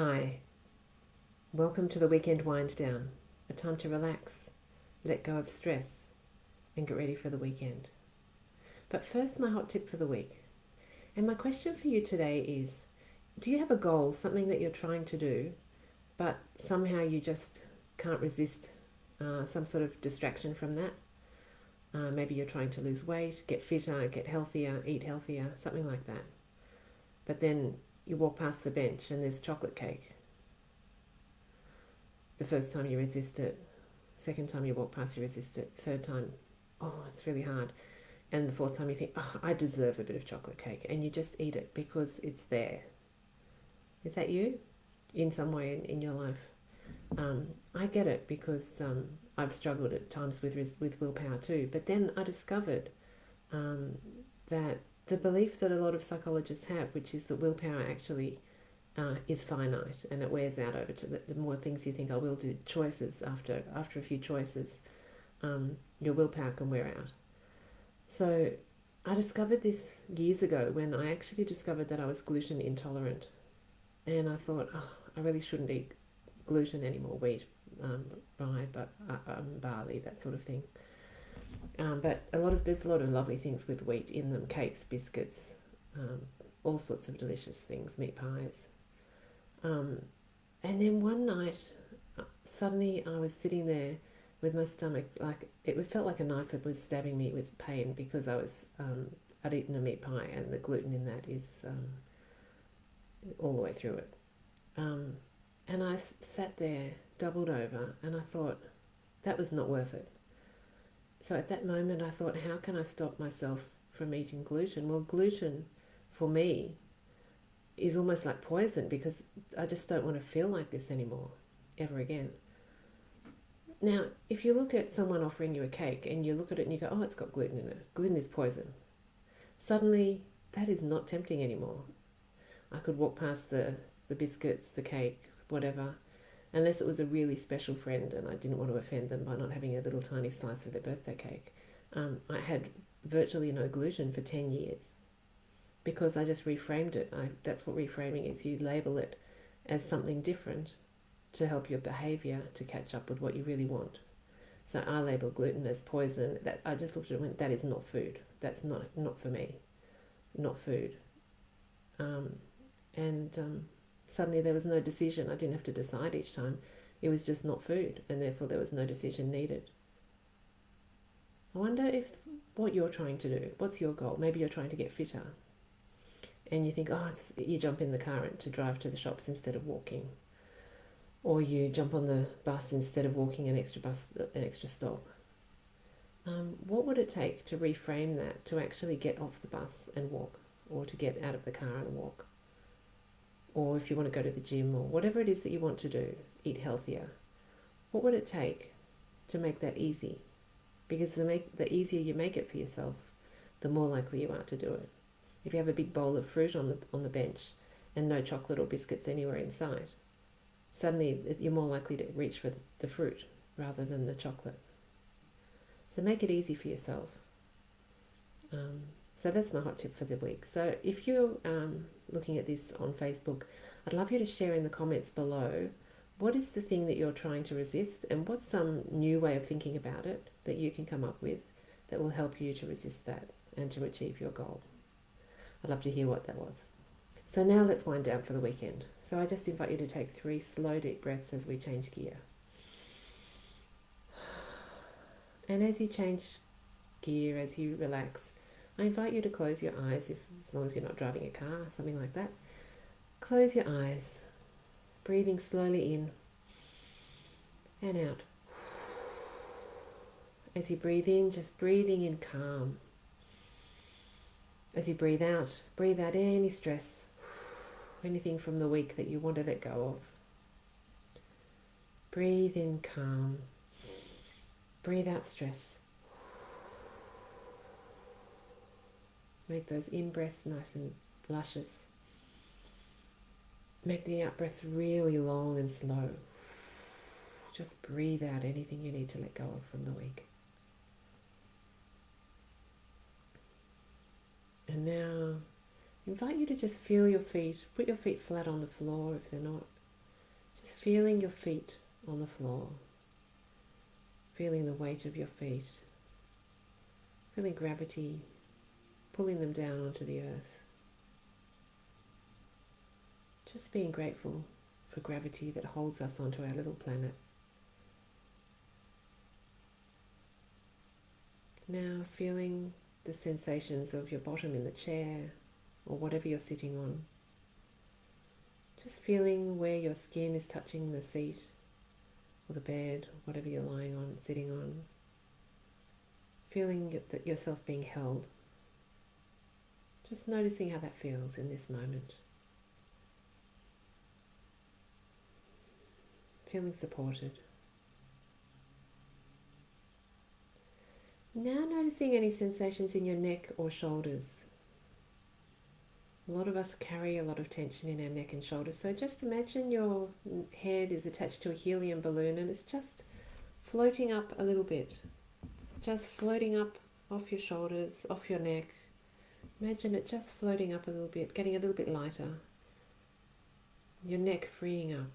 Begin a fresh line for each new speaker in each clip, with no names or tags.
Hi, welcome to the weekend wind down, a time to relax, let go of stress, and get ready for the weekend. But first, my hot tip for the week. And my question for you today is, do you have a goal, something that you're trying to do, but somehow you just can't resist some sort of distraction from that? Maybe you're trying to lose weight, get fitter, get healthier, eat healthier, something like that. But then you walk past the bench and there's chocolate cake. The first time you resist it, second time you walk past you resist it, third time, oh, it's really hard. And the fourth time you think, oh, I deserve a bit of chocolate cake, and you just eat it because it's there. Is that you in some way in your life? I get it because I've struggled at times with willpower too. But then I discovered um, that the belief that a lot of psychologists have, which is that willpower actually is finite and it wears out over the more things you think I will do, choices after a few choices, your willpower can wear out. So I discovered this years ago when I actually discovered that I was gluten intolerant, and I thought, oh, I really shouldn't eat gluten anymore, wheat, rye, but barley, that sort of thing. But there's a lot of lovely things with wheat in them: cakes, biscuits, um, all sorts of delicious things, meat pies. Um, and then one night, suddenly I was sitting there with my stomach like it felt like a knife was stabbing me with pain because I'd eaten a meat pie and the gluten in that is all the way through it. Um, and I sat there, doubled over, and I thought that was not worth it. So at that moment, I thought, how can I stop myself from eating gluten? Well, gluten for me is almost like poison because I just don't want to feel like this anymore, ever again. Now, if you look at someone offering you a cake and you look at it and you go, oh, it's got gluten in it, gluten is poison, suddenly that is not tempting anymore. I could walk past the biscuits, the cake, whatever, unless it was a really special friend and I didn't want to offend them by not having a little tiny slice of their birthday cake. I had virtually no gluten for 10 years because I just reframed it. That's what reframing is. You label it as something different to help your behavior to catch up with what you really want. So I label gluten as poison. That I just looked at it and went, that is not food. That's not for me. Not food. Um, and suddenly there was no decision. I didn't have to decide each time. It was just not food, and therefore there was no decision needed. I wonder if what you're trying to do, what's your goal? Maybe you're trying to get fitter, and you think, oh, you jump in the car to drive to the shops instead of walking, or you jump on the bus instead of walking an extra stop. What would it take to reframe that, to actually get off the bus and walk, or to get out of the car and walk? Or if you want to go to the gym, or whatever it is that you want to do, eat healthier. What would it take to make that easy? Because the easier you make it for yourself, the more likely you are to do it. If you have a big bowl of fruit on the bench and no chocolate or biscuits anywhere in sight, suddenly you're more likely to reach for the fruit rather than the chocolate. So make it easy for yourself. So that's my hot tip for the week. So if you're looking at this on Facebook, I'd love you to share in the comments below what is the thing that you're trying to resist and what's some new way of thinking about it that you can come up with that will help you to resist that and to achieve your goal. I'd love to hear what that was. So now let's wind down for the weekend. So I just invite you to take 3 slow deep breaths as we change gear. And as you change gear, as you relax, I invite you to close your eyes, as long as you're not driving a car, something like that. Close your eyes, breathing slowly in and out. As you breathe in, just breathing in calm. As you breathe out any stress, anything from the week that you want to let go of. Breathe in calm. Breathe out stress. Make those in-breaths nice and luscious. Make the out-breaths really long and slow. Just breathe out anything you need to let go of from the week. And now, invite you to just feel your feet. Put your feet flat on the floor if they're not. Just feeling your feet on the floor, feeling the weight of your feet, feeling gravity pulling them down onto the earth. Just being grateful for gravity that holds us onto our little planet. Now feeling the sensations of your bottom in the chair or whatever you're sitting on. Just feeling where your skin is touching the seat or the bed, or whatever you're lying on, sitting on. Feeling that yourself being held. Just noticing how that feels in this moment. Feeling supported. Now noticing any sensations in your neck or shoulders. A lot of us carry a lot of tension in our neck and shoulders, so just imagine your head is attached to a helium balloon and it's just floating up a little bit. Just floating up off your shoulders, off your neck. Imagine it just floating up a little bit, getting a little bit lighter. Your neck freeing up.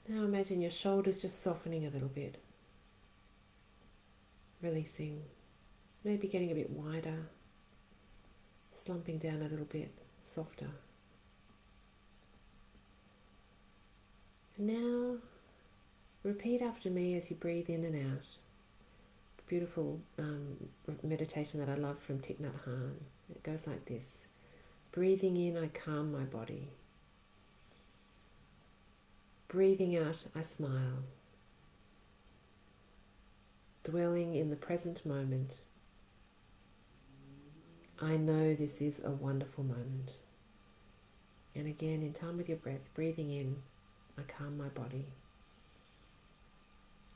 Now imagine your shoulders just softening a little bit. Releasing. Maybe getting a bit wider. Slumping down a little bit, softer. Now, repeat after me as you breathe in and out. Beautiful meditation that I love from Thich Nhat Hanh. It goes like this. Breathing in, I calm my body. Breathing out, I smile. Dwelling in the present moment. I know this is a wonderful moment. And again, in time with your breath, breathing in, I calm my body.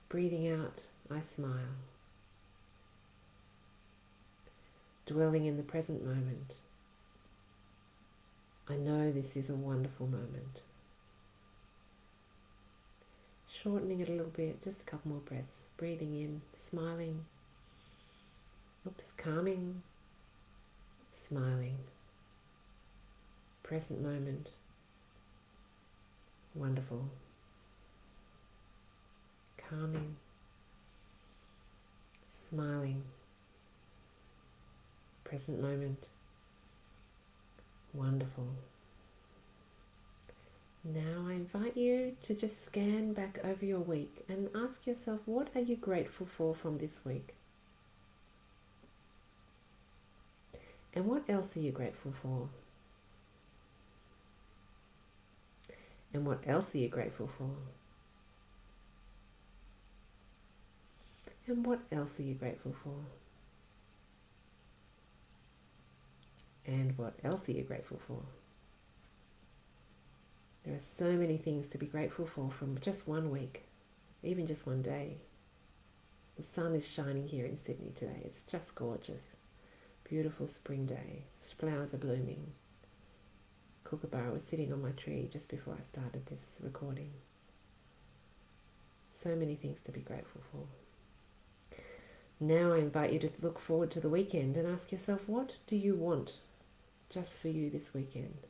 Breathing out, I smile. Dwelling in the present moment. I know this is a wonderful moment. Shortening it a little bit, just a couple more breaths. Breathing in, smiling. Calming. Smiling. Present moment. Wonderful. Calming. Smiling. Present moment. Wonderful. Now I invite you to just scan back over your week and ask yourself, what are you grateful for from this week? And what else are you grateful for? And what else are you grateful for? And what else are you grateful for? And what else are you grateful for? There are so many things to be grateful for from just one week, even just one day. The sun is shining here in Sydney today. It's just gorgeous. Beautiful spring day. Flowers are blooming. Kookaburra was sitting on my tree just before I started this recording. So many things to be grateful for. Now I invite you to look forward to the weekend and ask yourself, what do you want just for you this weekend?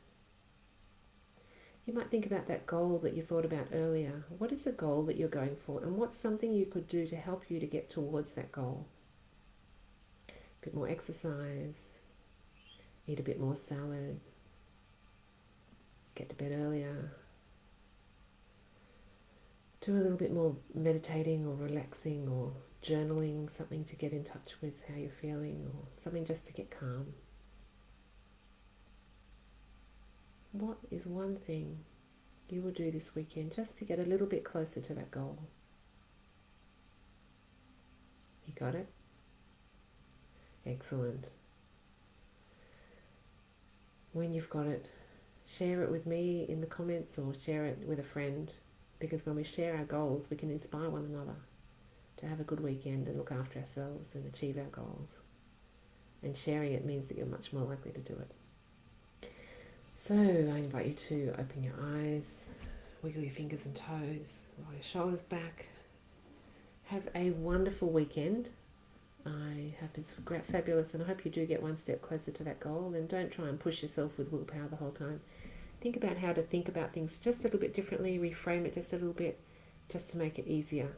You might think about that goal that you thought about earlier. What is the goal that you're going for, and what's something you could do to help you to get towards that goal? A bit more exercise, eat a bit more salad, get to bed earlier, do a little bit more meditating or relaxing or journaling, something to get in touch with how you're feeling, or something just to get calm. What is one thing you will do this weekend just to get a little bit closer to that goal? You got it? Excellent. When you've got it, share it with me in the comments or share it with a friend, because when we share our goals, we can inspire one another to have a good weekend and look after ourselves and achieve our goals. And sharing it means that you're much more likely to do it. So I invite you to open your eyes, wiggle your fingers and toes, roll your shoulders back. Have a wonderful weekend. I hope it's fabulous, and I hope you do get one step closer to that goal. And don't try and push yourself with willpower the whole time. think about how to think about things just a little bit differently, reframe it just a little bit, just to make it easier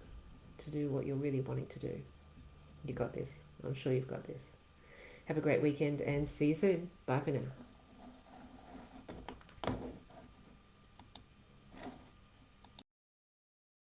to do what you're really wanting to do. You got this. I'm sure you've got this. Have a great weekend and see you soon. Bye for now.